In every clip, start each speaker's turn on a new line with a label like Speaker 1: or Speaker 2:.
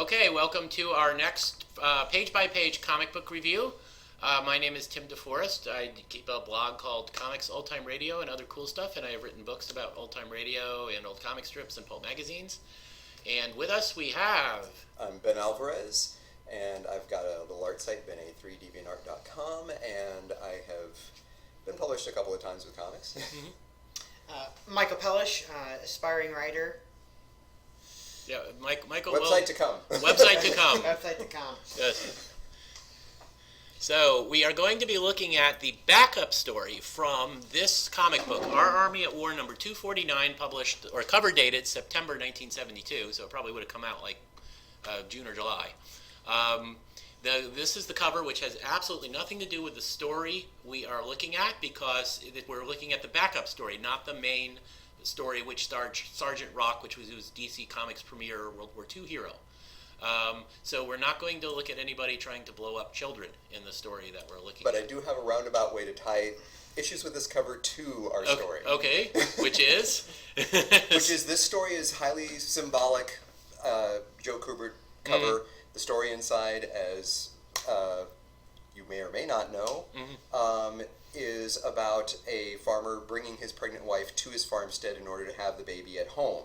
Speaker 1: Okay, welcome to our next page-by-page comic book review. My name is Tim DeForest. I keep a blog called Comics Old Time Radio and other cool stuff, and I have written books about old time radio and old comic strips and pulp magazines. And with us we have...
Speaker 2: I'm Ben Alvarez, and I've got a little art site, bena3deviantart.com, and I have been published a couple of times with comics.
Speaker 3: Michael Pelish, aspiring writer.
Speaker 1: Yeah, Michael
Speaker 2: Website to come.
Speaker 1: Website to come.
Speaker 3: Website to come.
Speaker 1: Yes. So we are going to be looking at the backup story from this comic book, Our Army at War number 249, published or cover dated September 1972. So it probably would have come out like June or July. This is the cover, which has absolutely nothing to do with the story we are looking at, because we're looking at the backup story, not the main story, which starred Sergeant Rock, which was DC Comics' premier World War II hero. So we're not going to look at anybody trying to blow up children in the story that we're looking at.
Speaker 2: But I do have a roundabout way to tie issues with this cover to our story.
Speaker 1: Okay, which is?
Speaker 2: Which is, this story is highly symbolic. Joe Kubert cover. The story inside, as you may or may not know, is about a farmer bringing his pregnant wife to his farmstead in order to have the baby at home.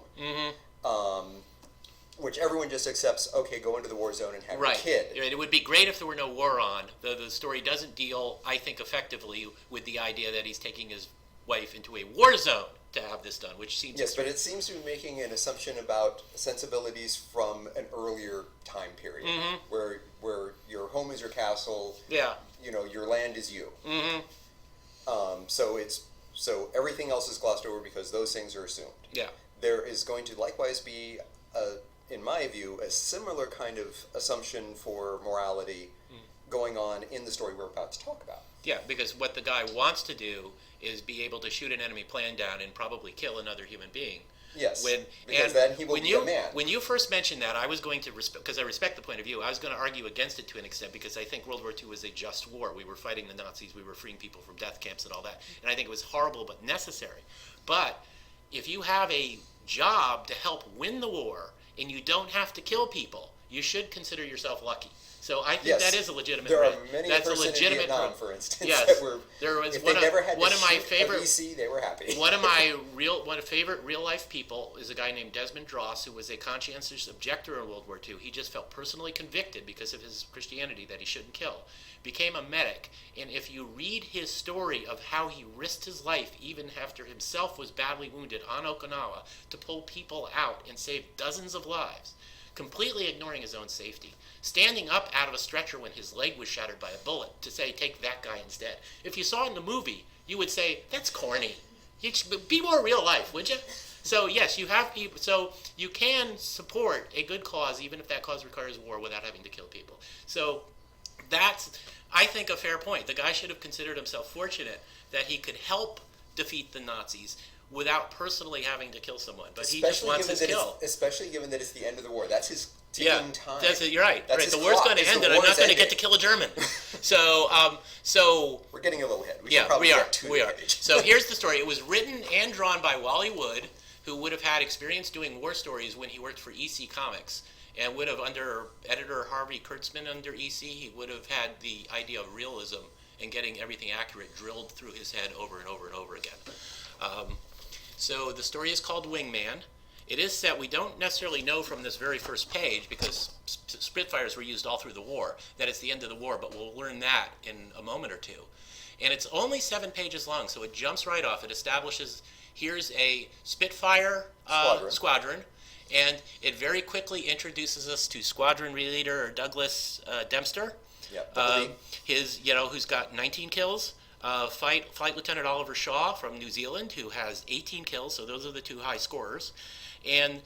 Speaker 2: Which everyone just accepts, okay, go into the war zone and have a kid.
Speaker 1: It would be great if there were no war on. The story doesn't deal, I think, effectively with the idea that he's taking his wife into a war zone to have this done, which seems...
Speaker 2: Yes, but it seems to be making an assumption about sensibilities from an earlier time period, where your home is your castle, your land is you. So everything else is glossed over because those things are assumed.
Speaker 1: Yeah.
Speaker 2: There is going to likewise be, in my view, a similar kind of assumption for morality going on in the story we're about to talk about.
Speaker 1: Yeah, because what the guy wants to do is be able to shoot an enemy plane down and probably kill another human being.
Speaker 2: Yes, because then he will be a man.
Speaker 1: When you first mentioned that, I was going to, because I respect the point of view, I was going to argue against it to an extent, because I think World War II was a just war. We were fighting the Nazis, we were freeing people from death camps and all that, and I think it was horrible but necessary. But if you have a job to help win the war, and you don't have to kill people, you should consider yourself lucky. So I think that is a legitimate.
Speaker 2: There are many persons in Vietnam, for instance, that were.
Speaker 1: There was
Speaker 2: if
Speaker 1: one
Speaker 2: they never had
Speaker 1: one
Speaker 2: to
Speaker 1: of my
Speaker 2: shoot
Speaker 1: favorite.
Speaker 2: a VC, they were happy.
Speaker 1: One of my favorite real life people is a guy named Desmond Dross, who was a conscientious objector in World War II. He just felt personally convicted because of his Christianity that he shouldn't kill. Became a medic, and if you read his story of how he risked his life even after himself was badly wounded on Okinawa to pull people out and save dozens of lives, completely ignoring his own safety, standing up out of a stretcher when his leg was shattered by a bullet to say, take that guy instead. If you saw it in the movie, you would say, that's corny. Be more real life, would you? So yes, so you can support a good cause even if that cause requires war without having to kill people. So that's, I think, a fair point. The guy should have considered himself fortunate that he could help defeat the Nazis without personally having to kill someone, but he just wants his kill.
Speaker 2: Especially given that it's the end of the war. That's his ticking time.
Speaker 1: You're right.
Speaker 2: That's
Speaker 1: right. The war's going to end, and I'm not going to get to kill a German. So
Speaker 2: we're getting a little ahead.
Speaker 1: We are. So here's the story. It was written and drawn by Wally Wood, who would have had experience doing war stories when he worked for EC Comics, and would have, under editor Harvey Kurtzman under EC, he would have had the idea of realism and getting everything accurate drilled through his head over and over and over again. So the story is called Wingman. It is set, we don't necessarily know from this very first page, because Spitfires were used all through the war, that it's the end of the war, but we'll learn that in a moment or two. And it's only 7 pages long, so it jumps right off. It establishes, here's a Spitfire squadron, and it very quickly introduces us to squadron leader Douglas Dempster, who's got 19 kills. Flight Lieutenant Oliver Shaw from New Zealand, who has 18 kills, so those are the two high scorers. And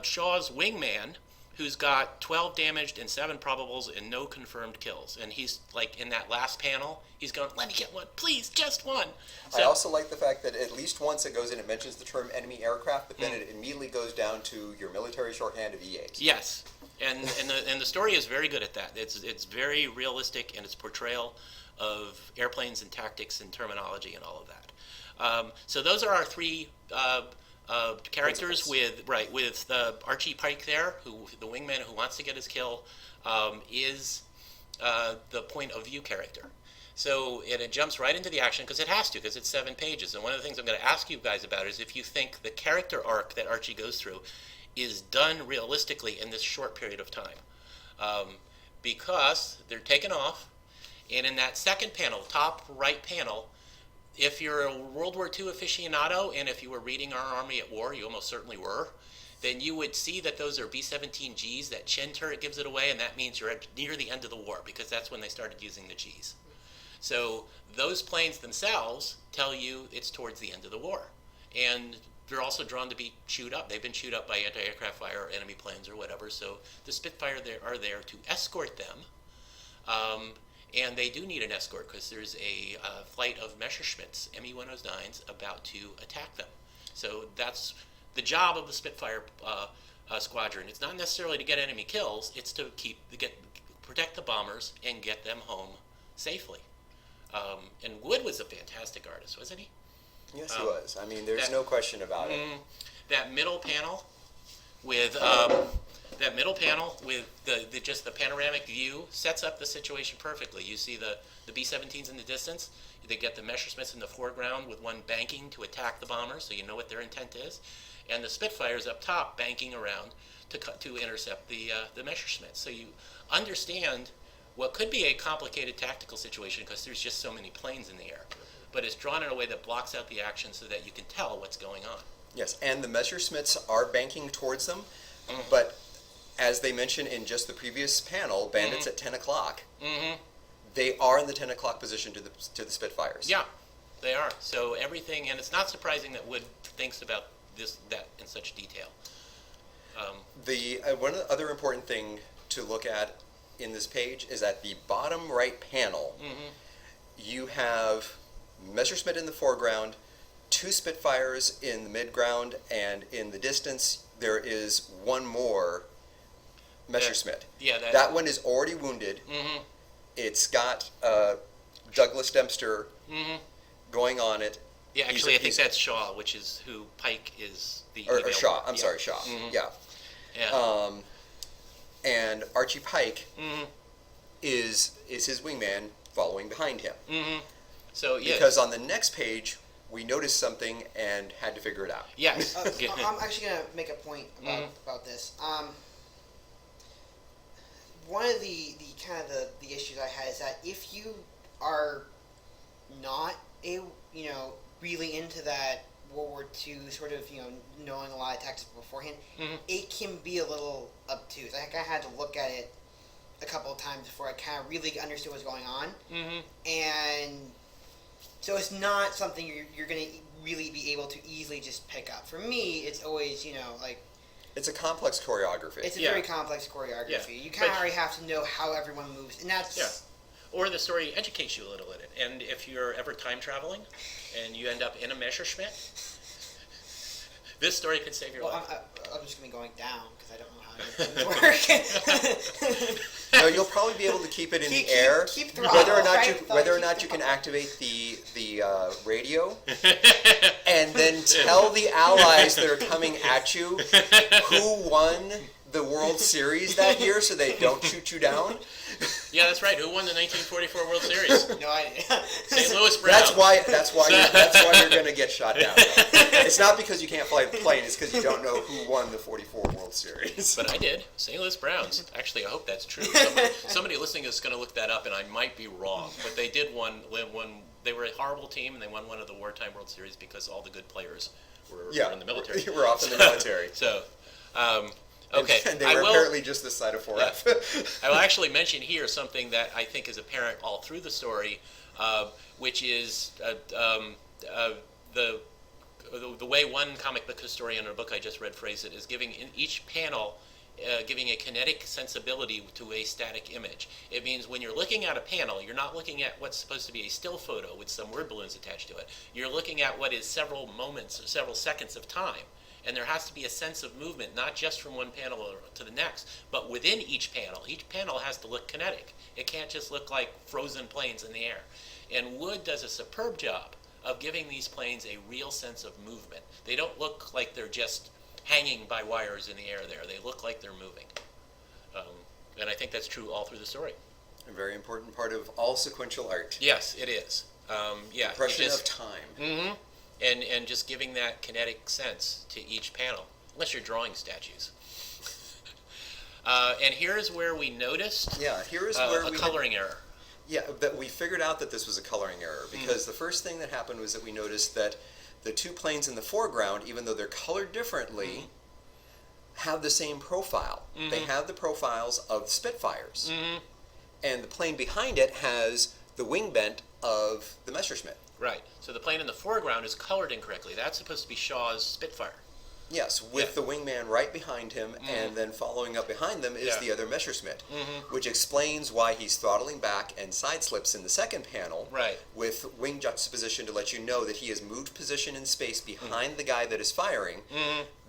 Speaker 1: Shaw's Wingman, who's got 12 damaged and 7 probables and no confirmed kills. And he's, like, in that last panel, he's going, let me get one, please, just one.
Speaker 2: I also like the fact that at least once it goes in, it mentions the term enemy aircraft, but then it immediately goes down to your military shorthand of EAs.
Speaker 1: Yes, and the story is very good at that. It's very realistic in its portrayal of airplanes and tactics and terminology and all of that. So those are our 3 characters
Speaker 2: Principles.
Speaker 1: with Archie Pike there, who the wingman who wants to get his kill, is the point of view character. So it jumps right into the action because it has to, because it's 7 pages. And one of the things I'm going to ask you guys about is if you think the character arc that Archie goes through is done realistically in this short period of time. Because they're taken off, and in that second panel, top right panel, if you're a World War II aficionado, and if you were reading Our Army at War, you almost certainly were, then you would see that those are B-17Gs. That chin turret gives it away, and that means you're near the end of the war, because that's when they started using the Gs. So those planes themselves tell you it's towards the end of the war. And they're also drawn to be chewed up. They've been chewed up by anti-aircraft fire or enemy planes or whatever, so the Spitfire are there to escort them. And they do need an escort because there's a flight of Messerschmitts, Me-109s, about to attack them. So that's the job of the Spitfire squadron. It's not necessarily to get enemy kills, it's to protect the bombers and get them home safely. And Wood was a fantastic artist, wasn't he?
Speaker 2: Yes, he was. I mean, there's no question about it.
Speaker 1: That middle panel with the just the panoramic view sets up the situation perfectly. You see the B-17s in the distance. They get the Messerschmitts in the foreground with one banking to attack the bombers, so you know what their intent is, and the Spitfires up top banking around to intercept the Messerschmitts. So you understand what could be a complicated tactical situation because there's just so many planes in the air. But it's drawn in a way that blocks out the action so that you can tell what's going on.
Speaker 2: Yes, and the Messerschmitts are banking towards them, but as they mentioned in just the previous panel, bandits at 10 o'clock, they are in the 10 o'clock position to the Spitfires.
Speaker 1: Yeah, they are. So everything, and it's not surprising that Wood thinks about that in such detail.
Speaker 2: One other important thing to look at in this page is at the bottom right panel, you have Messerschmitt in the foreground, 2 Spitfires in the midground, and in the distance there is one more Messerschmitt. That one is already wounded. It's got Douglas Dempster going on it.
Speaker 1: Yeah, actually, I think that's Shaw, which is who Pike is the
Speaker 2: or Shaw. I'm sorry, Shaw. Yeah. And Archie Pike is his wingman following behind him.
Speaker 1: So
Speaker 2: because on the next page we noticed something and had to figure it out.
Speaker 1: Yes.
Speaker 3: I'm actually going to make a point about this. One of the kind of the issues I had is that if you are not really into that World War II sort of knowing a lot of tactics beforehand, it can be a little obtuse. I think I had to look at it a couple of times before I kind of really understood what's going on, and so it's not something you're going to really be able to easily just pick up. For me, it's always
Speaker 2: it's a complex choreography.
Speaker 3: It's a very complex choreography.
Speaker 1: Yeah.
Speaker 3: You kind of already have to know how everyone moves, and that's
Speaker 1: or the story educates you a little in it. And if you're ever time traveling and you end up in a Messerschmitt, this story could save your life.
Speaker 3: I'm just going to be going down because I don't know how it works.
Speaker 2: No, you'll probably be able to keep it in the air.
Speaker 3: Keep
Speaker 2: whether or not you can activate the radio, and then tell the allies that are coming at you who won the World Series that year, so they don't shoot you down.
Speaker 1: Yeah, that's right. Who won the 1944 World Series?
Speaker 3: No idea.
Speaker 1: St. Louis Browns.
Speaker 2: That's why you're going to get shot down. It's not because you can't fly the plane. It's because you don't know who won the 44 World Series.
Speaker 1: But I did. St. Louis Browns. Actually, I hope that's true. Somebody listening is going to look that up, and I might be wrong. But they did win. They were a horrible team, and they won one of the wartime World Series because all the good players were in the military.
Speaker 2: You were off in the military.
Speaker 1: So. Okay.
Speaker 2: And they were apparently just this side of 4F.
Speaker 1: I will actually mention here something that I think is apparent all through the story, which is the way one comic book historian in a book I just read phrased it is giving in each panel giving a kinetic sensibility to a static image. It means when you're looking at a panel, you're not looking at what's supposed to be a still photo with some word balloons attached to it. You're looking at what is several moments or several seconds of time. And there has to be a sense of movement, not just from one panel to the next, but within each panel. Each panel has to look kinetic. It can't just look like frozen planes in the air. And Wood does a superb job of giving these planes a real sense of movement. They don't look like they're just hanging by wires in the air there. They look like they're moving. And I think that's true all through the story.
Speaker 2: A very important part of all sequential art.
Speaker 1: Yes, it is. Yeah,
Speaker 2: Impression of time.
Speaker 1: Mm-hmm. And just giving that kinetic sense to each panel, unless you're drawing statues. And here's where we noticed
Speaker 2: here is where
Speaker 1: a coloring error.
Speaker 2: Yeah, that we figured out that this was a coloring error because the first thing that happened was that we noticed that the two planes in the foreground, even though they're colored differently, have the same profile. They have the profiles of Spitfires. And the plane behind it has the wing bent of the Messerschmitt.
Speaker 1: Right. So the plane in the foreground is colored incorrectly. That's supposed to be Shaw's Spitfire.
Speaker 2: Yes, with the wingman right behind him, and then following up behind them is the other Messerschmitt, which explains why he's throttling back and side slips in the second panel, with wing juxtaposition to let you know that he has moved position in space behind the guy that is firing.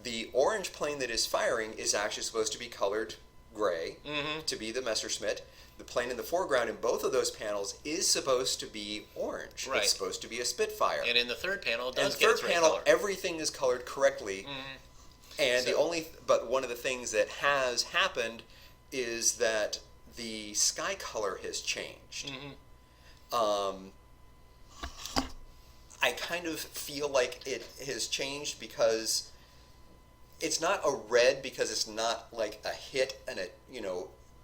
Speaker 2: The orange plane that is firing is actually supposed to be colored gray to be the Messerschmitt. The plane in the foreground in both of those panels is supposed to be orange.
Speaker 1: Right.
Speaker 2: It's supposed to be a Spitfire.
Speaker 1: And in the third panel, it
Speaker 2: and
Speaker 1: does
Speaker 2: the
Speaker 1: get
Speaker 2: third
Speaker 1: its right
Speaker 2: panel,
Speaker 1: color.
Speaker 2: everything is colored correctly. And but one of the things that has happened is that the sky color has changed. I kind of feel like it has changed because it's not a red because it's not like a hit and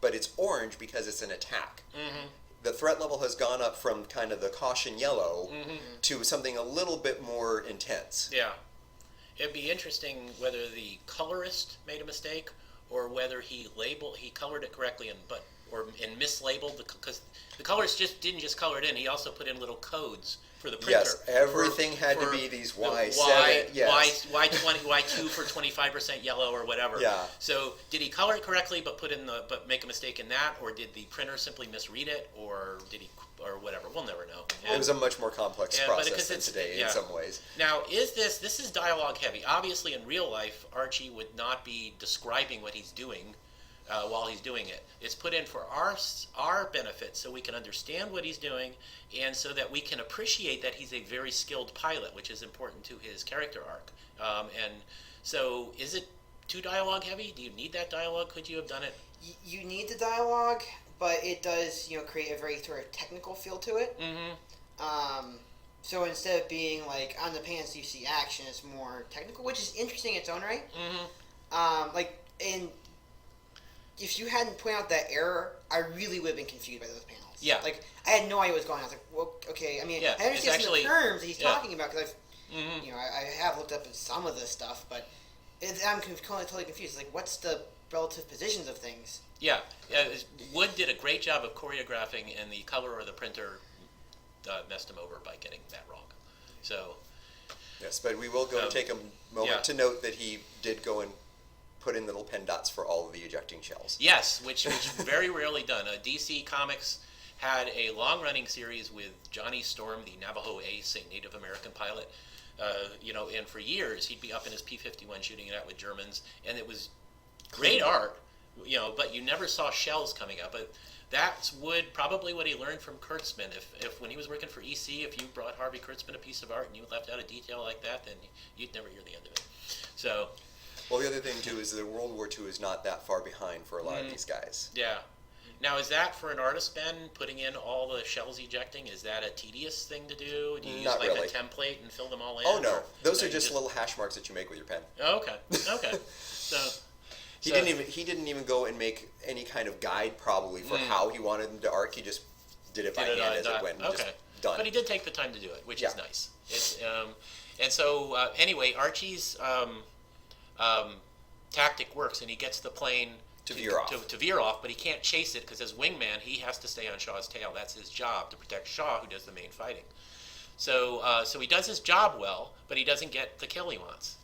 Speaker 2: but it's orange because it's an attack. The threat level has gone up from kind of the caution yellow to something a little bit more intense.
Speaker 1: Yeah. It'd be interesting whether the colorist made a mistake or whether he colored it correctly and mislabeled because the colorist didn't just color it in. He also put in little codes for the printer.
Speaker 2: Yes, everything had to be these Y7.
Speaker 1: Y20, Y2 for 25% yellow or whatever.
Speaker 2: Yeah.
Speaker 1: So did he color it correctly but make a mistake in that, or did the printer simply misread it, or or whatever? We'll never know.
Speaker 2: It was a much more complex process than today in some ways.
Speaker 1: Now, this is dialogue heavy. Obviously, in real life, Archie would not be describing what he's doing while he's doing it. It's put in for our benefit so we can understand what he's doing and so that we can appreciate that he's a very skilled pilot, which is important to his character arc. And so is it too dialogue heavy? Do you need that dialogue? Could you have done it?
Speaker 3: You need the dialogue, but it does create a very sort of technical feel to it. So instead of being like on the pants you see action, it's more technical, which is interesting in its own right. If you hadn't pointed out that error, I really would have been confused by those panels.
Speaker 1: Yeah.
Speaker 3: Like, I had no idea what was going on. I was like, well, okay. I mean, I understand some of the terms that he's talking about because I have looked up at some of this stuff, but I'm totally confused. Like, what's the relative positions of things?
Speaker 1: Yeah. Wood did a great job of choreographing, and the color or the printer messed him over by getting that wrong. So.
Speaker 2: Yes, but we will go take a moment to note that he did go and put in little pen dots for all of the ejecting shells.
Speaker 1: Yes, which very rarely done. DC Comics had a long-running series with Johnny Storm, the Navajo Ace, a Native American pilot. And for years he'd be up in his P-51 shooting it out with Germans, and it was great art, but you never saw shells coming up. But that's probably what he learned from Kurtzman. If when he was working for EC, if you brought Harvey Kurtzman a piece of art and you left out a detail like that, then you'd never hear the end of it. So.
Speaker 2: Well, the other thing, too, is that World War II is not that far behind for a lot of these guys.
Speaker 1: Yeah. Now, is that for an artist, Ben, putting in all the shells ejecting? Is that a tedious thing to do? Do you use a template and fill them all in?
Speaker 2: Oh, no. Those are just little hash marks that you make with your pen.
Speaker 1: Oh, okay. So
Speaker 2: he didn't even go and make any kind of guide, probably, for how he wanted them to arc. He just did it by hand as it went.
Speaker 1: Okay.
Speaker 2: Just done.
Speaker 1: But he did take the time to do it, which is nice. Anyway, Archie's tactic works, and he gets the plane
Speaker 2: to veer off,
Speaker 1: but he can't chase it because as wingman, he has to stay on Shaw's tail. That's his job, to protect Shaw, who does the main fighting. So he does his job well, but he doesn't get the kill he wants.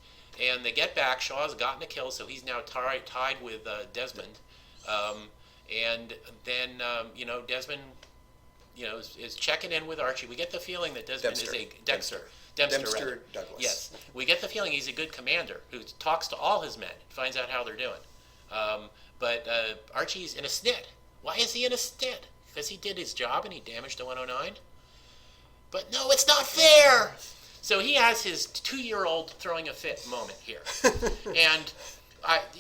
Speaker 1: And they get back. Shaw's gotten a kill, so he's now tied with Desmond. And then Desmond, is checking in with Archie. We get the feeling that Desmond is a Dempster
Speaker 2: Douglas.
Speaker 1: Yes, we get the feeling he's a good commander who talks to all his men, finds out how they're doing. But Archie's in a snit. Why is he in a snit? Because he did his job and he damaged the 109? but no, it's not fair. So he has his 2-year-old throwing a fit moment here. And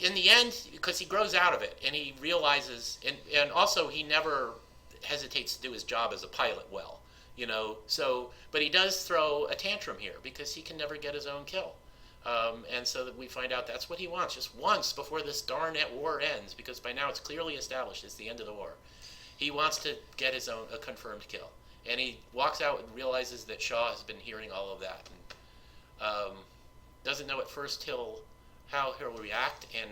Speaker 1: in the end, because he grows out of it, and he realizes, and also he never hesitates to do his job as a pilot well, so, but he does throw a tantrum here because he can never get his own kill. And so that we find out that's what he wants, just once before this darn war ends, because by now it's clearly established it's the end of the war. He wants to get a confirmed kill. And he walks out and realizes that Shaw has been hearing all of that, and doesn't know at first how he'll react. And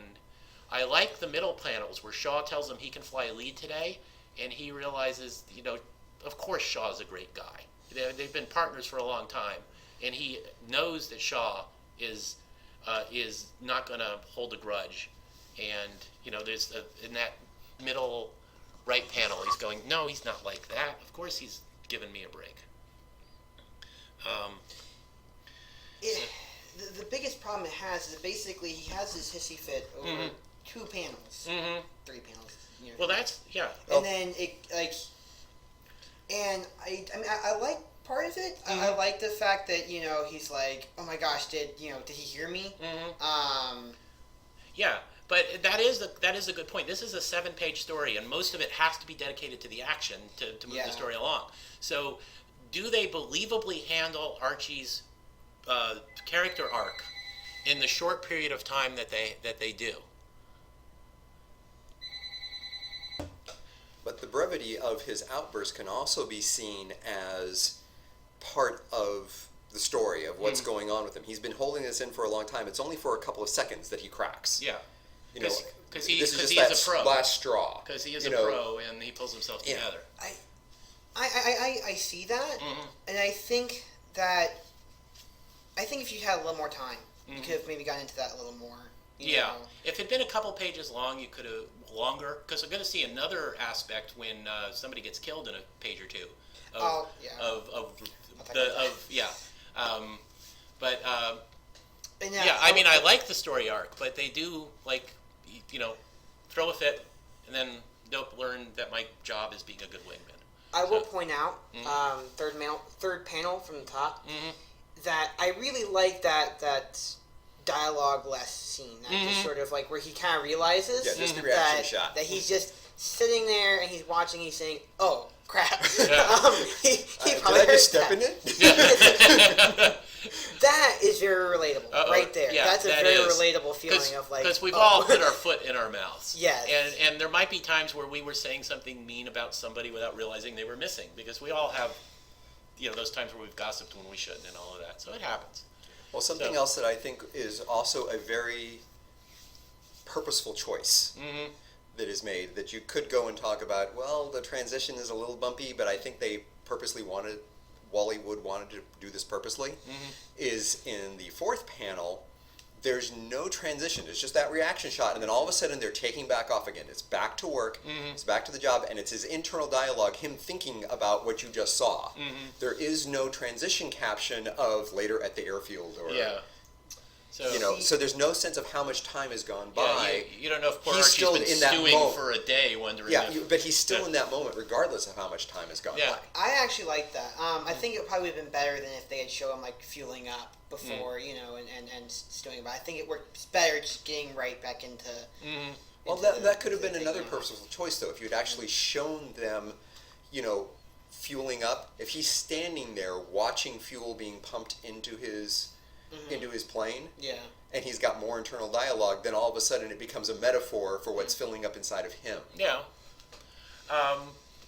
Speaker 1: I like the middle panels where Shaw tells him he can fly a lead today, and he realizes, of course Shaw's a great guy. They've been partners for a long time, and he knows that Shaw is not going to hold a grudge. And there's in that middle right panel, he's going, no, he's not like that. Of course he's given me a break.
Speaker 3: The biggest problem it has is that basically he has this hissy fit over 2 panels, 3 panels.
Speaker 1: Well, that's
Speaker 3: And then I like part of it. I like the fact that he's like, oh my gosh, did he hear me?
Speaker 1: Yeah, but that is a good point. This is a 7-page story, and most of it has to be dedicated to the action to move the story along. So, do they believably handle Archie's character arc in the short period of time that they do?
Speaker 2: But the brevity of his outburst can also be seen as part of the story of what's going on with him. He's been holding this in for a long time. It's only for a couple of seconds that he cracks.
Speaker 1: Yeah. Because he
Speaker 2: this is
Speaker 1: is
Speaker 2: just
Speaker 1: a pro.
Speaker 2: last straw.
Speaker 1: Because he is a pro, and he pulls himself together.
Speaker 3: I see that, and I think if you had a little more time, you could have maybe gotten into that a little more. You know?
Speaker 1: If it had been a couple pages long, you could have longer. Because I'm going to see another aspect when somebody gets killed in a page or two. I like the story arc, but they do throw a fit, and then don't learn that my job is being a good wingman.
Speaker 3: I will point out, third panel from the top, that I really like that dialogue-less scene. That just sort of like where he kind of realizes
Speaker 2: the reaction shot.
Speaker 3: That he's just sitting there and he's watching. He's saying, "Oh crap!"
Speaker 1: Yeah.
Speaker 3: He
Speaker 2: Did
Speaker 3: probably
Speaker 2: I just step in it?
Speaker 3: That is very relatable, right there.
Speaker 1: Yeah,
Speaker 3: that's a very relatable feeling of like
Speaker 1: because we've all put our foot in our mouths.
Speaker 3: Yes.
Speaker 1: And there might be times where we were saying something mean about somebody without realizing they were missing, because we all have those times where we've gossiped when we shouldn't and all of that. So it happens.
Speaker 2: Well, something else that I think is also a very purposeful choice that is made, that you could go and talk about, well, the transition is a little bumpy, but I think they purposely Wally Wood wanted to do this purposely, is in the 4th panel, there's no transition. It's just that reaction shot, and then all of a sudden they're taking back off again. It's back to work, it's back to the job, and it's his internal dialogue, him thinking about what you just saw. There is no transition caption of later at the airfield or...
Speaker 1: Yeah.
Speaker 2: So there's no sense of how much time has gone by.
Speaker 1: You don't know if poor
Speaker 2: He's
Speaker 1: Archie's
Speaker 2: still
Speaker 1: been
Speaker 2: in that
Speaker 1: stewing
Speaker 2: moment.
Speaker 1: for a day, wondering.
Speaker 2: But he's still in that moment, regardless of how much time has gone by.
Speaker 3: I actually like that. I think it probably would have been better than if they had shown him like fueling up before, and stewing. But I think it works better just getting right back into.
Speaker 2: Well, that could have been another purposeful choice, though, if you'd actually shown them, fueling up. If he's standing there watching fuel being pumped into his plane.
Speaker 3: Yeah.
Speaker 2: And he's got more internal dialogue, then all of a sudden it becomes a metaphor for what's filling up inside of him.
Speaker 1: Yeah.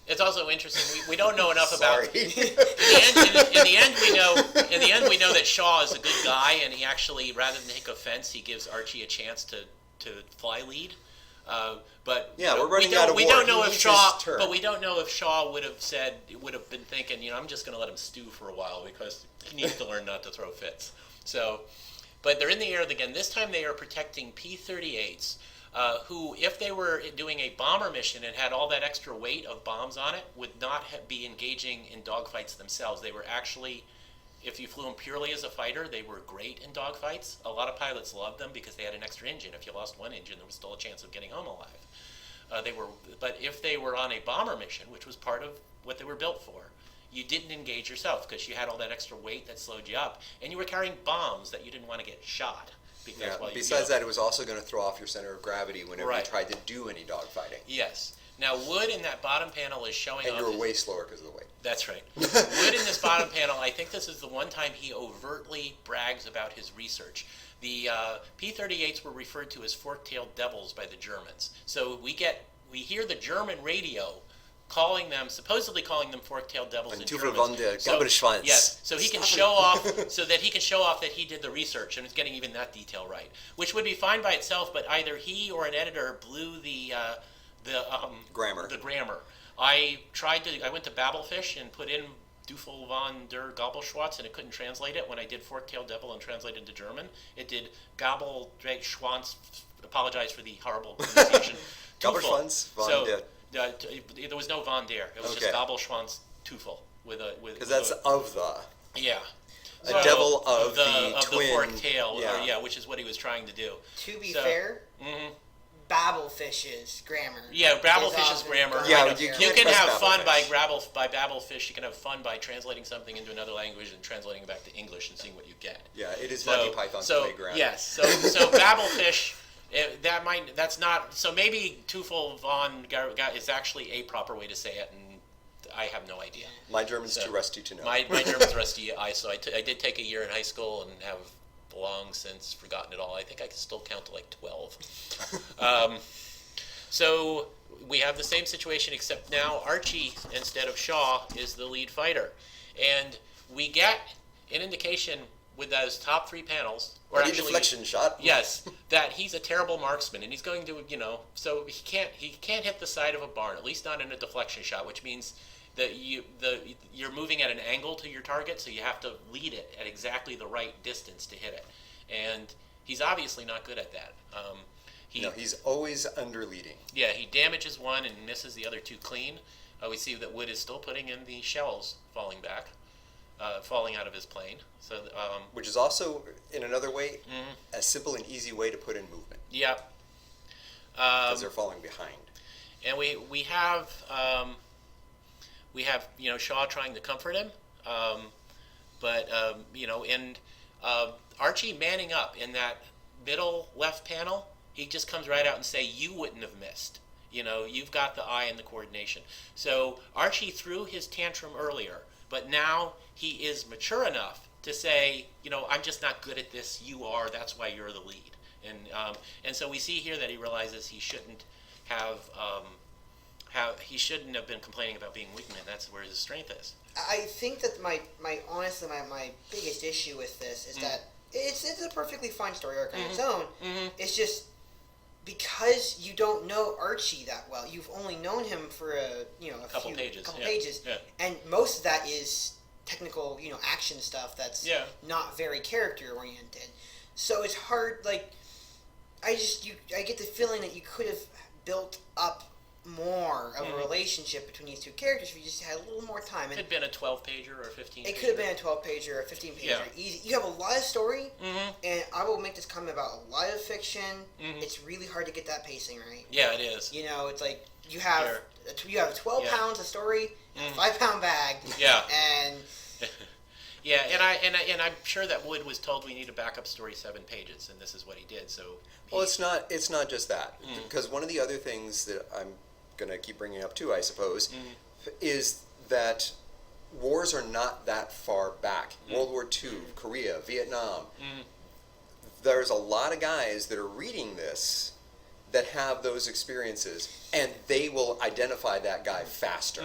Speaker 1: It's also interesting. We don't know enough about.
Speaker 2: Sorry.
Speaker 1: In the end, we know that Shaw is a good guy, and he actually, rather than take offense, he gives Archie a chance to fly lead. But
Speaker 2: we're running out of
Speaker 1: we
Speaker 2: war.
Speaker 1: don't know
Speaker 2: He
Speaker 1: if
Speaker 2: needs
Speaker 1: Shaw.
Speaker 2: his turn.
Speaker 1: But we don't know if Shaw would have been thinking, I'm just going to let him stew for a while because he needs to learn not to throw fits. So, but they're in the air again. This time they are protecting P-38s, who, if they were doing a bomber mission and had all that extra weight of bombs on it, would not be engaging in dogfights themselves. They were actually, if you flew them purely as a fighter, they were great in dogfights. A lot of pilots loved them because they had an extra engine. If you lost one engine, there was still a chance of getting home alive. But if they were on a bomber mission, which was part of what they were built for, you didn't engage yourself because you had all that extra weight that slowed you up, and you were carrying bombs that you didn't want to get shot. Because
Speaker 2: Yeah.
Speaker 1: while you,
Speaker 2: Besides that, it was also going to throw off your center of gravity whenever
Speaker 1: Right.
Speaker 2: you tried to do any dogfighting.
Speaker 1: Yes. Now, Wood in that bottom panel is showing
Speaker 2: And
Speaker 1: off
Speaker 2: you were
Speaker 1: his-
Speaker 2: way slower because of the weight.
Speaker 1: That's right. Wood in this bottom panel, I think this is the one time he overtly brags about his research. The P-38s were referred to as fork-tailed devils by the Germans. So we hear the German radio supposedly calling them fork-tailed devils in
Speaker 2: Teufel
Speaker 1: German.
Speaker 2: von der Gabelschwanz.
Speaker 1: Yes, so he can show off, so that he can show off that he did the research and is getting even that detail right, which would be fine by itself, but either he or an editor blew the
Speaker 2: Grammar.
Speaker 1: The grammar. I went to Babelfish and put in Teufel von der Gabelschwanz, and it couldn't translate it. When I did fork-tailed devil and translated into German, it did Gabelschwanz. Apologize for the horrible pronunciation. Teufel.
Speaker 2: Gabelschwanz von der.
Speaker 1: There was no von der. It was just Gabelschwanz Teufel
Speaker 2: Because that's of the.
Speaker 1: Yeah.
Speaker 2: A devil of the twin.
Speaker 1: The forked tail,
Speaker 2: Yeah.
Speaker 1: which is what he was trying to do.
Speaker 3: To be fair, Babelfish's grammar.
Speaker 1: Yeah, Babelfish's grammar.
Speaker 2: Yeah,
Speaker 1: I know.
Speaker 2: you
Speaker 1: You
Speaker 2: can't
Speaker 1: can
Speaker 2: trust
Speaker 1: have fun
Speaker 2: Babelfish.
Speaker 1: by Babelfish. You can have fun by translating something into another language and translating it back to English and seeing what you get.
Speaker 2: Yeah, it is Monty Python's playground.
Speaker 1: Yes, so Babelfish. That's not. So maybe Teufel von is actually a proper way to say it, and I have no idea.
Speaker 2: My German's too rusty to know.
Speaker 1: My German's rusty. So I did take a year in high school and have long since forgotten it all. I think I can still count to like 12. So we have the same situation, except now Archie, instead of Shaw, is the lead fighter. And we get an indication with those top 3 panels, or
Speaker 2: Ready
Speaker 1: actually,
Speaker 2: deflection shot.
Speaker 1: yes, that he's a terrible marksman, and he's going to, so he can't hit the side of a barn, at least not in a deflection shot, which means that you're moving at an angle to your target, so you have to lead it at exactly the right distance to hit it. And he's obviously not good at that.
Speaker 2: He's always under leading.
Speaker 1: Yeah, he damages one and misses the other 2 clean. We see that Wood is still putting in the shells falling out of his plane. So,
Speaker 2: Which is also, in another way, a simple and easy way to put in movement.
Speaker 1: Yep.
Speaker 2: Because they're falling behind.
Speaker 1: And we have Shaw trying to comfort him, and Archie manning up in that middle left panel. He just comes right out and say, "You wouldn't have missed. You've got the eye and the coordination." So Archie threw his tantrum earlier, but now he is mature enough to say, "I'm just not good at this. You are. That's why you're the lead." And so we see here that he realizes he shouldn't have been complaining about being Wingman. That's where his strength is.
Speaker 3: I think that my biggest issue with this is that it's a perfectly fine story arc on its own. It's just because you don't know Archie that well. You've only known him for a
Speaker 1: couple
Speaker 3: pages,
Speaker 1: Yeah.
Speaker 3: and most of that is technical, action stuff that's not very character oriented. So it's hard. Like, I get the feeling that you could have built up more of a relationship between these 2 characters if you just had a little more time.
Speaker 1: It could have been a 12-pager or a 15-pager.
Speaker 3: It could have been a 12-pager or a 15-pager.
Speaker 1: Yeah.
Speaker 3: Easy. You have a lot of story, and I will make this comment about a lot of fiction. It's really hard to get that pacing right.
Speaker 1: Yeah, it is.
Speaker 3: It's like you have 12 pounds of story in a 5-pound bag.
Speaker 1: Yeah.
Speaker 3: And
Speaker 1: yeah, and I'm sure that Wood was told we need a backup story 7 pages, and this is what he did. So.
Speaker 2: Well, it's not just that, because one of the other things that I'm going to keep bringing up too, I suppose, is that wars are not that far back. World War II, Korea, Vietnam. There's a lot of guys that are reading this that have those experiences, and they will identify that guy faster.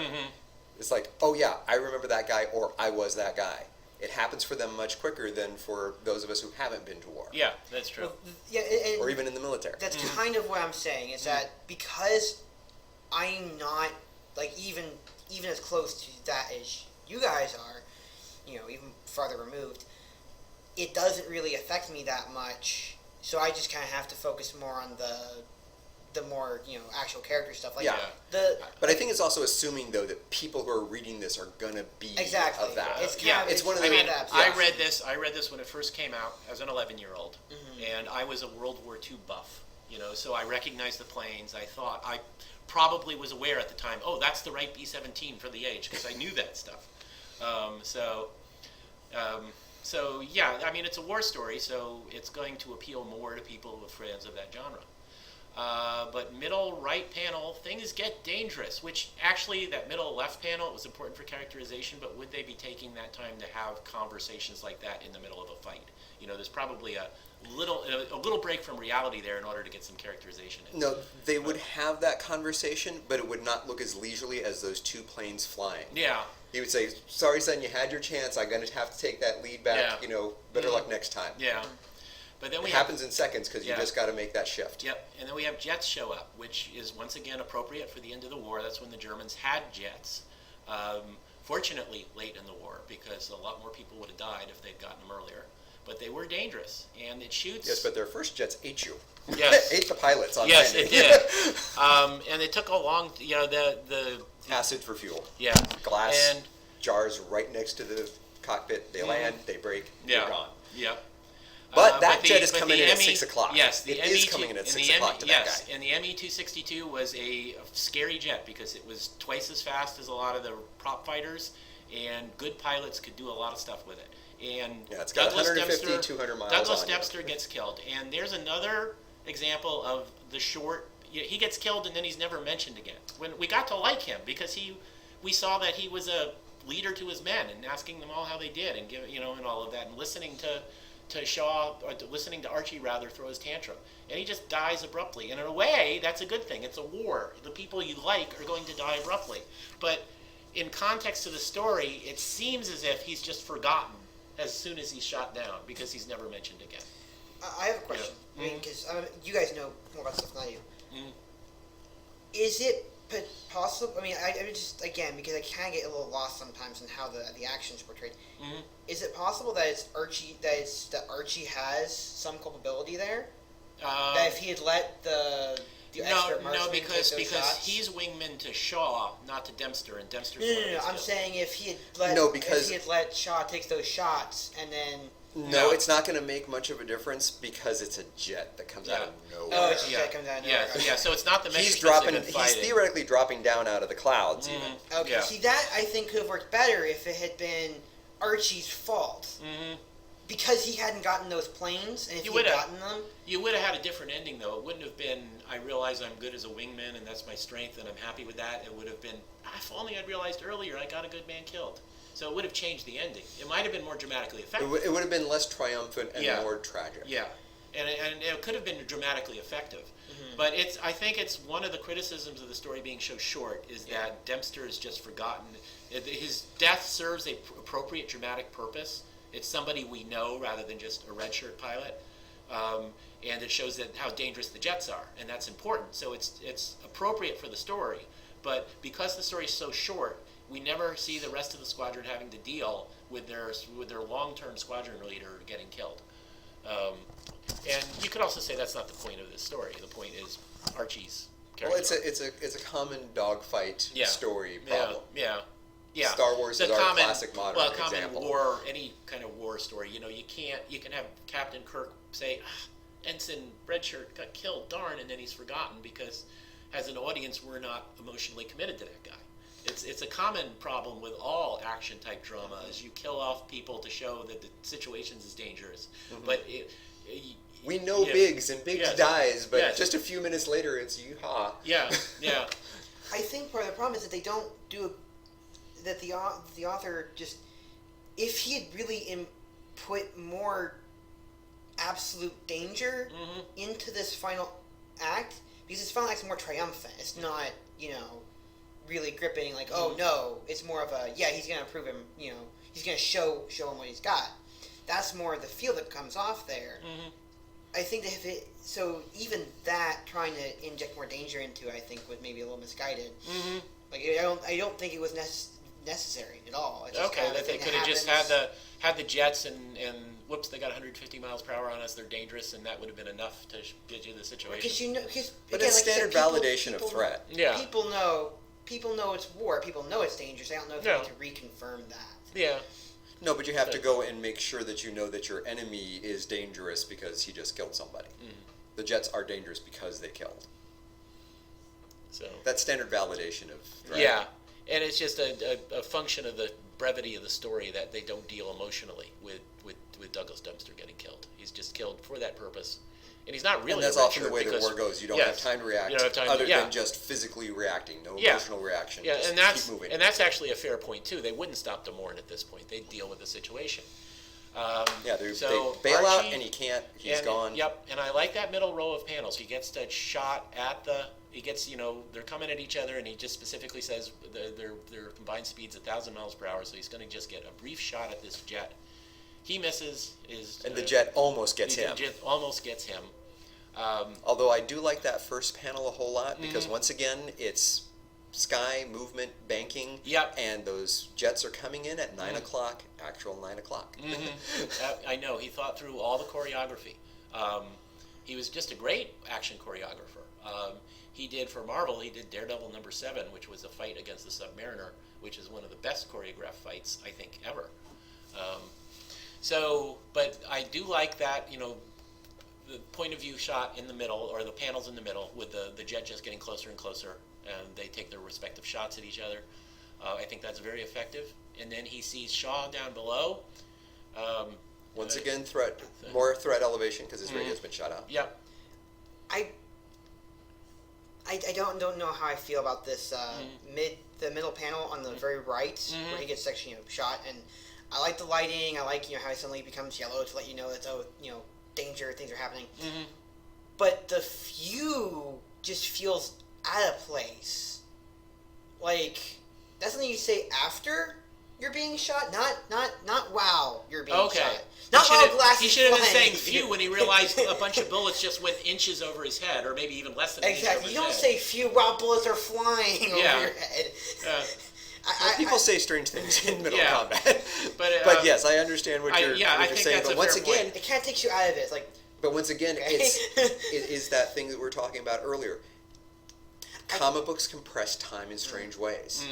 Speaker 2: It's like, oh yeah, I remember that guy, or I was that guy. It happens for them much quicker than for those of us who haven't been to war.
Speaker 1: Yeah, that's true.
Speaker 2: Or even in the military.
Speaker 3: That's kind of what I'm saying, is that because I'm not even as close to that as you guys are, even farther removed, it doesn't really affect me that much. So I just kind of have to focus more on the more actual character stuff. Like
Speaker 2: but I think it's also assuming though that people who are reading this are gonna be
Speaker 3: exactly
Speaker 2: of that.
Speaker 3: It's one of the.
Speaker 1: I read this when it first came out as an 11-year-old, and I was a World War II buff. So I recognized the planes. I thought I probably was aware at the time. Oh, that's the right B-17 for the age, because I knew that stuff. Um, so, so yeah, I mean, it's a war story, so it's going to appeal more to people with fans of that genre. But middle right panel, things get dangerous, which actually that middle left panel, it was important for characterization, but would they be taking that time to have conversations like that in the middle of a fight? You know, there's probably a little break from reality there in order to get some characterization in.
Speaker 2: No, they would have that conversation, but it would not look as leisurely as those two planes flying.
Speaker 1: Yeah.
Speaker 2: He would say, "Sorry, son, you had your chance. I'm going to have to take that lead back.
Speaker 1: Yeah.
Speaker 2: You know, better luck next time."
Speaker 1: Yeah. But then
Speaker 2: It
Speaker 1: we
Speaker 2: happens in seconds because you just got to make that shift.
Speaker 1: Yep, and then we have jets show up, which is once again appropriate for the end of the war. That's when the Germans had jets. Fortunately, late in the war, because a lot more people would have died if they'd gotten them earlier. But they were dangerous, and it shoots.
Speaker 2: Yes, but their first jets ate you.
Speaker 1: Yes.
Speaker 2: Ate the pilots on
Speaker 1: Yes,
Speaker 2: landing.
Speaker 1: it did. And it took a long, the
Speaker 2: Acid for fuel.
Speaker 1: yeah,
Speaker 2: Glass
Speaker 1: and
Speaker 2: jars right next to the cockpit. They land, they break, they're gone.
Speaker 1: Yep.
Speaker 2: But that jet is coming in at 6 o'clock.
Speaker 1: Yes,
Speaker 2: it is coming in at 6 o'clock to that guy.
Speaker 1: And the ME-262 was a scary jet because it was twice as fast as a lot of the prop fighters, and good pilots could do a lot of stuff with it. And
Speaker 2: Yeah, it's got
Speaker 1: Douglas
Speaker 2: 150,
Speaker 1: Dempster,
Speaker 2: 200 miles
Speaker 1: Douglas
Speaker 2: on it.
Speaker 1: Dempster gets killed, and there's another example of the short. He gets killed, and then he's never mentioned again. When we got to like him because we saw that he was a leader to his men and asking them all how they did and and all of that, and listening to Shaw, or listening to Archie rather, throw his tantrum, and he just dies abruptly. And in a way, that's a good thing. It's a war. The people you like are going to die abruptly. But in context of the story, it seems as if he's just forgotten as soon as he's shot down because he's never mentioned again.
Speaker 3: I have a question.
Speaker 1: Yeah.
Speaker 3: I mean, because you guys know more about stuff than I do.
Speaker 1: Mm.
Speaker 3: Is it possible? I mean, I just again because I can get a little lost sometimes in how the action's portrayed.
Speaker 1: Mm-hmm.
Speaker 3: Is it possible that it's Archie that Archie has some culpability there? That if he had let the expert marksman take
Speaker 1: because
Speaker 3: those shots?
Speaker 1: he's wingman to Shaw, not to Dempster, and Dempster's
Speaker 3: No. I'm saying if he had let Shaw take those shots and then.
Speaker 2: No, it's not going to make much of a difference because it's a jet that comes out of nowhere.
Speaker 3: Oh, it's a jet comes out of nowhere.
Speaker 1: Yeah. So it's not the
Speaker 2: He's
Speaker 1: Mexicans
Speaker 2: He's theoretically dropping down out of the clouds.
Speaker 1: Mm-hmm.
Speaker 2: Even.
Speaker 3: Okay,
Speaker 1: Yeah.
Speaker 3: see that I think could have worked better if it had been Archie's fault.
Speaker 1: Mm-hmm.
Speaker 3: Because he hadn't gotten those planes, and if he had gotten them...
Speaker 1: You would have had a different ending, though. It wouldn't have been, I realize I'm good as a wingman, and that's my strength, and I'm happy with that. It would have been, if only I'd realized earlier I got a good man killed. So it would have changed the ending. It might have been more dramatically effective.
Speaker 2: It would have been less triumphant and more tragic.
Speaker 1: Yeah. And it could have been dramatically effective.
Speaker 3: Mm-hmm.
Speaker 1: But I think it's one of the criticisms of the story being so short is that Dempster is just forgotten. His death serves a appropriate dramatic purpose. It's somebody we know rather than just a red shirt pilot, and it shows that how dangerous the jets are, and that's important. So it's appropriate for the story, but because the story is so short, we never see the rest of the squadron having to deal with their long-term squadron leader getting killed. And you could also say that's not the point of this story. The point is Archie's character.
Speaker 2: Well, it's a common dogfight story problem.
Speaker 1: Yeah.
Speaker 2: Star Wars is our classic modern
Speaker 1: common
Speaker 2: example.
Speaker 1: war, any kind of war story. You can have Captain Kirk say, Ensign Redshirt got killed, darn, and then he's forgotten because as an audience we're not emotionally committed to that guy. It's a common problem with all action type drama is you kill off people to show that the situation is dangerous. Mm-hmm. But
Speaker 2: we know Biggs, and Biggs dies, but just a few minutes later it's yeehaw.
Speaker 1: Yeah.
Speaker 3: I think part of the problem is that they don't do that the author just, if he had really put more absolute danger into this final act, because this final act's more triumphant. It's not, really gripping, like, oh no, it's more of a, he's going to prove him, he's going to show him what he's got. That's more the feel that comes off there. Mm-hmm. I think that so even that, trying to inject more danger into it, I think was maybe a little misguided. Mm-hmm. Like, I don't think it was necessary at all. It's just
Speaker 1: that they could have just had the jets and whoops, they got 150 miles per hour on us. They're dangerous, and that would have been enough to get you the situation.
Speaker 2: But it's standard validation of threat.
Speaker 1: Yeah,
Speaker 3: people know it's war. People know it's dangerous. I don't know if they need to reconfirm that.
Speaker 1: Yeah.
Speaker 2: No, but you have to go and make sure that you know that your enemy is dangerous because he just killed somebody. Mm. The jets are dangerous because they killed. So that's standard validation of threat.
Speaker 1: Yeah. And it's just a function of the brevity of the story that they don't deal emotionally with Douglas Dempster getting killed. He's just killed for that purpose. And he's not really.
Speaker 2: And that's
Speaker 1: a red
Speaker 2: often the
Speaker 1: shirt
Speaker 2: way the
Speaker 1: because,
Speaker 2: war goes. You don't
Speaker 1: yes,
Speaker 2: have time to react
Speaker 1: you don't have time
Speaker 2: other
Speaker 1: yeah.
Speaker 2: than just physically reacting. No
Speaker 1: Yeah.
Speaker 2: emotional reaction.
Speaker 1: Yeah,
Speaker 2: just
Speaker 1: and that's
Speaker 2: keep moving.
Speaker 1: and that's actually a fair point too. They wouldn't stop Demorne at this point. They'd deal with the situation.
Speaker 2: Yeah, they
Speaker 1: so
Speaker 2: bail out
Speaker 1: Archie-
Speaker 2: and he can't. He's
Speaker 1: and,
Speaker 2: gone.
Speaker 1: Yep, and I like that middle row of panels. He gets that shot at the. He gets, they're coming at each other, and he just specifically says their combined speed's 1,000 miles per hour, so he's going to just get a brief shot at this jet. He misses.
Speaker 2: And the jet almost gets him.
Speaker 1: The jet almost gets him.
Speaker 2: Although I do like that first panel a whole lot because
Speaker 1: Mhm.
Speaker 2: once again it's sky movement banking.
Speaker 1: Yep.
Speaker 2: And those jets are coming in at 9 o'clock, actual 9 o'clock.
Speaker 1: I know. He thought through all the choreography. He was just a great action choreographer. He did, for Marvel, he did Daredevil #7, which was a fight against the Submariner, which is one of the best choreographed fights, I think, ever. But I do like that, the point of view shot in the middle, or the panels in the middle, with the jet just getting closer and closer, and they take their respective shots at each other. I think that's very effective. And then he sees Shaw down below.
Speaker 2: Once again, more threat elevation because his radio's been shut out.
Speaker 1: Yep.
Speaker 3: I don't know how I feel about this the middle panel on the very right where he gets actually shot, and I like the lighting. I like how it suddenly becomes yellow to let you know that danger, things are happening. But the view just feels out of place. Like that's something you say after you're being shot, not while you're being shot. Not while glass
Speaker 1: He
Speaker 3: is
Speaker 1: should have been
Speaker 3: flying.
Speaker 1: saying phew when he realized a bunch of bullets just went inches over his head, or maybe even less than an inch over
Speaker 3: Exactly.
Speaker 1: his
Speaker 3: You don't
Speaker 1: head.
Speaker 3: say phew while bullets are flying over your head.
Speaker 2: People say strange things in middle
Speaker 1: Yeah.
Speaker 2: combat.
Speaker 1: But,
Speaker 2: yes, I understand what you're
Speaker 1: I think
Speaker 2: saying.
Speaker 1: that's
Speaker 2: But
Speaker 1: a
Speaker 2: once
Speaker 1: fair
Speaker 2: again,
Speaker 1: point.
Speaker 3: It kind of takes you out of it. It's like,
Speaker 2: But once again,
Speaker 3: Okay.
Speaker 2: it is that thing that we were talking about earlier. Comic books compress time in strange ways.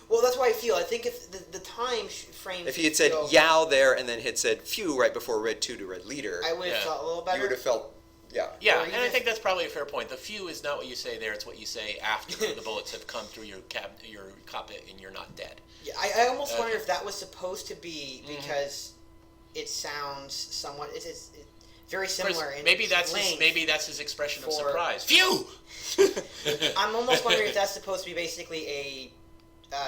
Speaker 3: well, that's why I feel. I think if the time frame.
Speaker 2: If he had said
Speaker 3: feel-
Speaker 2: yow there and then had said phew right before Red 2 to Red Leader,
Speaker 3: I would have
Speaker 1: Yeah.
Speaker 3: felt a little better.
Speaker 2: you would have felt,
Speaker 1: Yeah,
Speaker 3: Or
Speaker 1: and
Speaker 3: even
Speaker 1: I
Speaker 3: if-
Speaker 1: think that's probably a fair point. The phew is not what you say there; it's what you say after the bullets have come through your cockpit and you're not dead.
Speaker 3: Yeah, I almost wonder if that was supposed to be because it sounds somewhat. It's very similar. In
Speaker 1: Maybe that's
Speaker 3: length.
Speaker 1: his expression of
Speaker 3: for-
Speaker 1: surprise. Phew!
Speaker 3: I'm almost wondering if that's supposed to be basically a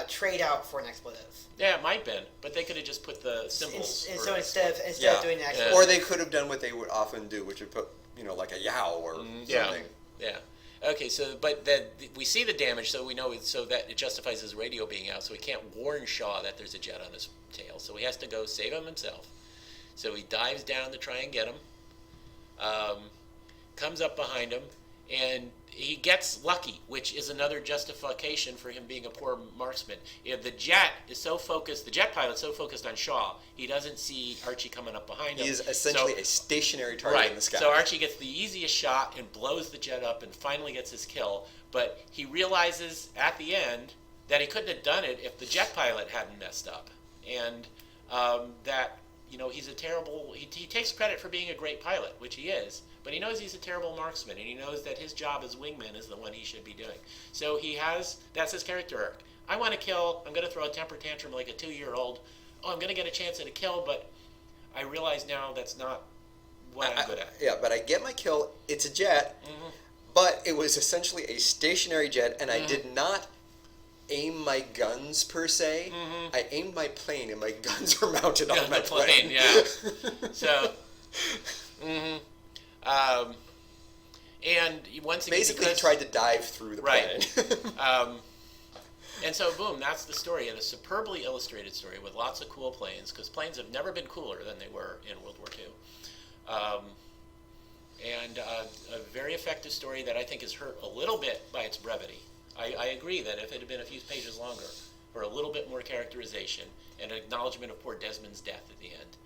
Speaker 3: trade out for an expletive.
Speaker 1: Yeah, it might have been, but they could have just put the symbols.
Speaker 3: And
Speaker 1: for
Speaker 3: so
Speaker 1: it.
Speaker 3: instead of
Speaker 2: Yeah.
Speaker 3: doing the
Speaker 1: Yeah.
Speaker 3: expletive,
Speaker 2: or they could have done what they would often do, which would put, like a yow or something.
Speaker 1: Yeah. Okay, so but then we see the damage, so we know so that it justifies his radio being out. So he can't warn Shaw that there's a jet on his tail. So he has to go save him himself. So he dives down to try and get him. Comes up behind him, and he gets lucky, which is another justification for him being a poor marksman. The jet pilot's so focused on Shaw, he doesn't see Archie coming up behind him.
Speaker 2: He is essentially a stationary target in the sky.
Speaker 1: So Archie gets the easiest shot and blows the jet up and finally gets his kill. But he realizes at the end that he couldn't have done it if the jet pilot hadn't messed up. And that, he's a terrible... He takes credit for being a great pilot, which he is. But he knows he's a terrible marksman, and he knows that his job as Wingman is the one he should be doing. So that's his character arc. I want to kill, I'm going to throw a temper tantrum like a 2-year-old. Oh, I'm going to get a chance at a kill, but I realize now that's not what I'm good at.
Speaker 2: Yeah, but I get my kill. It's a jet, but it was essentially a stationary jet, and I did not aim my guns per se. I aimed my plane, and my guns were mounted on my plane.
Speaker 1: Yeah. So, and once again,
Speaker 2: basically, he tried to dive through the plane.
Speaker 1: And so, boom, that's the story, and a superbly illustrated story with lots of cool planes, because planes have never been cooler than they were in World War II. And a very effective story that I think is hurt a little bit by its brevity. I agree that if it had been a few pages longer, for a little bit more characterization and acknowledgement of poor Desmond's death at the end,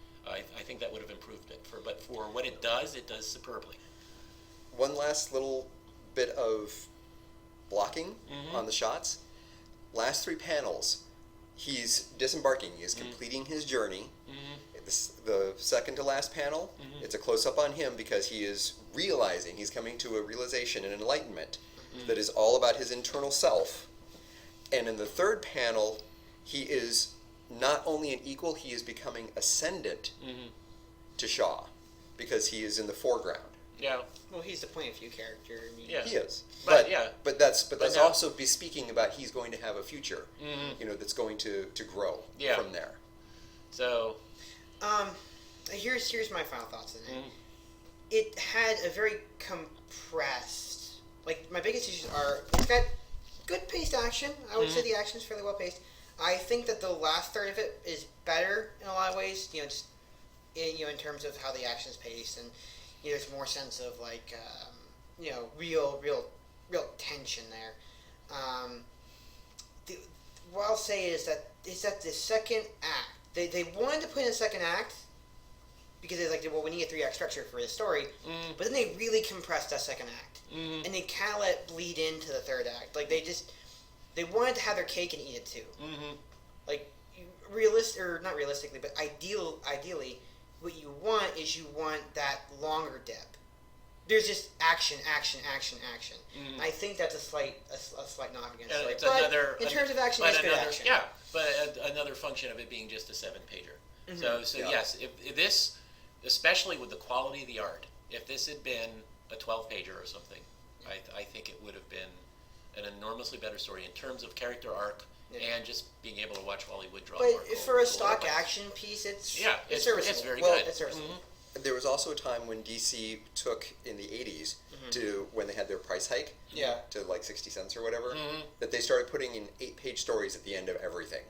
Speaker 1: I think that would have improved it. But for what it does superbly.
Speaker 2: One last little bit of blocking on the shots. Last 3 panels, he's disembarking. He is completing his journey. The second to last panel, it's a close-up on him because he is realizing, he's coming to a realization and enlightenment that is all about his internal self. And in the third panel, he is not only an equal, he is becoming ascendant to Shaw, because he is in the foreground.
Speaker 1: Yeah.
Speaker 3: Well, he's the point of view character. I mean,
Speaker 1: Yeah.
Speaker 2: He is,
Speaker 1: But
Speaker 2: that's
Speaker 1: now-
Speaker 2: also bespeaking about he's going to have a future, that's going to grow from there.
Speaker 1: So.
Speaker 3: Here's my final thoughts on it. It had a very compressed. Like, my biggest issues are it's got good paced action. I would say the action is fairly well paced. I think that the last third of it is better in a lot of ways. Just in terms of how the action is paced, and there's more sense of like real tension there. What I'll say is that the second act they wanted to put in a second act because they're like, well, we need a 3-act structure for this story, but then they really compressed that second act, and they kind of let it bleed into the third act. Like they wanted to have their cake and eat it too. Like not realistically, but ideally, what you want is that longer dip. There's just action. I think that's a slight knock against it. But in terms of action, it's good action.
Speaker 1: Yeah, but another function of it being just a 7-pager. So yes, if this, especially with the quality of the art, if this had been a 12-pager or something, I think it would have been an enormously better story in terms of character arc and just being able to watch Wally Wood draw.
Speaker 3: But for a stock action piece, it's serviceable.
Speaker 1: It's very
Speaker 3: well,
Speaker 1: good.
Speaker 3: It's serviceable.
Speaker 2: There was also a time when DC took in the 80s to when they had their price hike to like 60 cents or whatever, that they started putting in 8-page stories at the end of everything.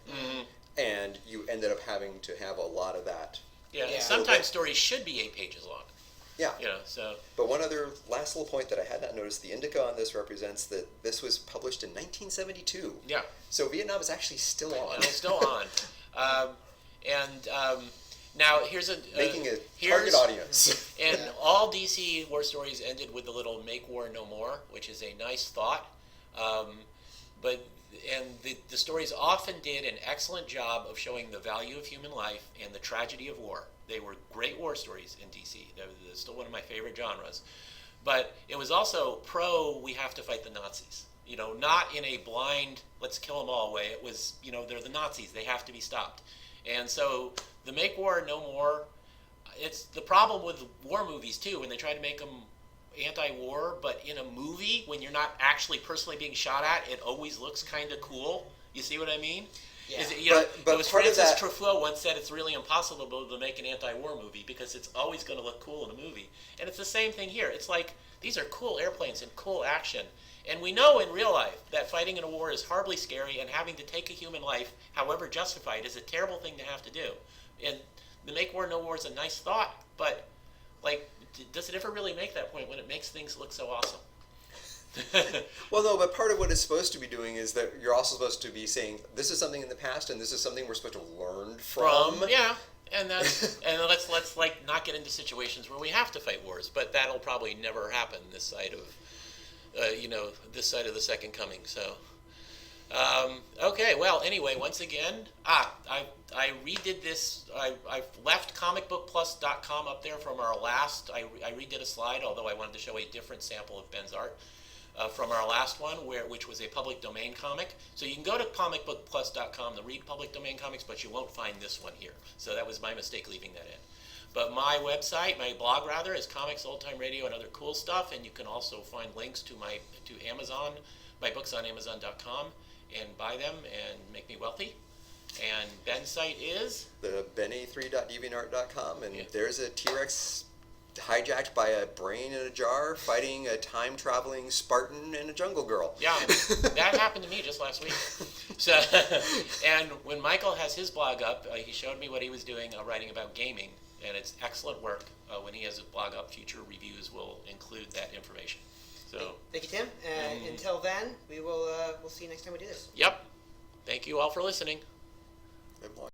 Speaker 2: And you ended up having to have a lot of that.
Speaker 1: Yeah, and sometimes stories should be 8 pages long.
Speaker 2: Yeah.
Speaker 1: So.
Speaker 2: But one other last little point that I had not noticed, the indica on this represents that this was published in 1972.
Speaker 1: Yeah.
Speaker 2: So Vietnam is actually still on.
Speaker 1: And it's still on. Now here's
Speaker 2: making a target audience.
Speaker 1: And all DC war stories ended with the little "Make War No More," which is a nice thought. But the stories often did an excellent job of showing the value of human life and the tragedy of war. They were great war stories in DC. They're still one of my favorite genres. But it was also we have to fight the Nazis. Not in a blind, let's kill them all way. It was, they're the Nazis. They have to be stopped. And so the Make War No More, it's the problem with war movies, too, when they try to make them anti-war, but in a movie, when you're not actually personally being shot at, it always looks kind of cool. You see what I mean?
Speaker 3: Yeah.
Speaker 2: But
Speaker 1: it was
Speaker 2: part of
Speaker 1: Francis
Speaker 2: that...
Speaker 1: Truffaut once said it's really impossible to make an anti-war movie because it's always going to look cool in a movie. And it's the same thing here. It's like, these are cool airplanes and cool action. And we know in real life that fighting in a war is horribly scary, and having to take a human life, however justified, is a terrible thing to have to do. And the Make War No War is a nice thought, but, does it ever really make that point when it makes things look so awesome?
Speaker 2: Well, no, but part of what it's supposed to be doing is that you're also supposed to be saying, this is something in the past, and this is something we're supposed to learn from.
Speaker 1: Yeah. And that's let's not get into situations where we have to fight wars, but that'll probably never happen this side of this side of the Second Coming. So okay, well, anyway, once again, I redid this. I left comicbookplus.com up there from our last. I redid a slide, although I wanted to show a different sample of Ben's art from our last one, which was a public domain comic. So you can go to comicbookplus.com to read public domain comics, but you won't find this one here. So that was my mistake leaving that in. But my website, my blog rather, is Comics, Old Time Radio, and other cool stuff. And you can also find links to Amazon, my books on Amazon.com, and buy them and make me wealthy. And Ben's site is
Speaker 2: the ben3.deviantart.com, and there's a T-Rex hijacked by a brain in a jar fighting a time-traveling Spartan and a jungle girl.
Speaker 1: Yeah, that happened to me just last week. So, and when Michael has his blog up, he showed me what he was doing, writing about gaming, and it's excellent work. When he has his blog up, future reviews will include that information. So,
Speaker 3: thank you, Tim. Until then, we'll see you next time we do this.
Speaker 1: Yep. Thank you all for listening.
Speaker 2: Live long.